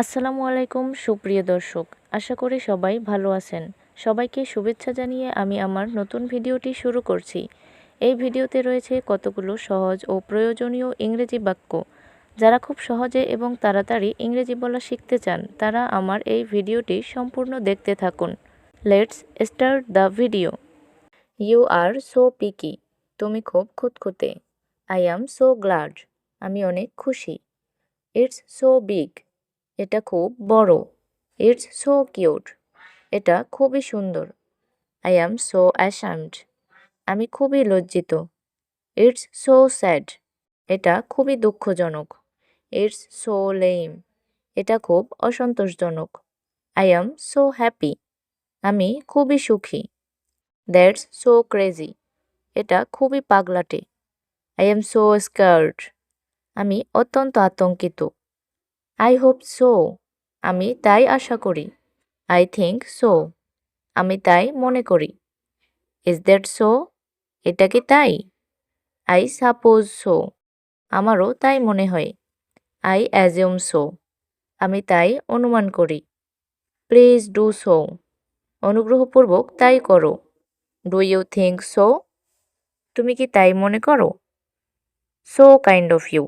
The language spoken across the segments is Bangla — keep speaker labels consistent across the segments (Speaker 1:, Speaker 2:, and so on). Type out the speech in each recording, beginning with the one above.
Speaker 1: আসসালামু আলাইকুম সুপ্রিয় দর্শক, আশা করি সবাই ভালো আছেন। সবাইকে শুভেচ্ছা জানিয়ে আমি আমার নতুন ভিডিওটি শুরু করছি। এই ভিডিওতে রয়েছে কতগুলো সহজ ও প্রয়োজনীয় ইংরেজি বাক্য। যারা খুব সহজে এবং তাড়াতাড়ি ইংরেজি বলা শিখতে চান, তারা আমার এই ভিডিওটি সম্পূর্ণ দেখতে থাকুন। Let's start the video. You are so picky. তুমি খুব খুঁতখুঁতে। I am so glad. আমি অনেক খুশি। It's so big. এটা খুব বড়। It's so cute. এটা খুবই সুন্দর। I am so ashamed. আমি খুবই লজ্জিত। It's so sad. এটা খুবই দুঃখজনক। It's so lame. এটা খুব অসন্তোষজনক। I am so happy. আমি খুবই সুখী। That's so crazy. এটা খুবই পাগলাটে। I am so scarred. আমি অত্যন্ত আতঙ্কিত। I hope so. আমি তাই আশা করি। I think so. আমি তাই মনে করি। Is that so? এটা কি তাই? I suppose so. আমারও তাই মনে হয়। I assume so. আমি তাই অনুমান করি। Please do so. অনুগ্রহপূর্বক তাই করো। Do you think so? তুমি কি তাই মনে করো? So kind of you.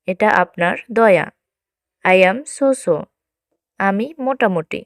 Speaker 1: এটা আপনার দয়া। I am so so. আমি মোটামুটি।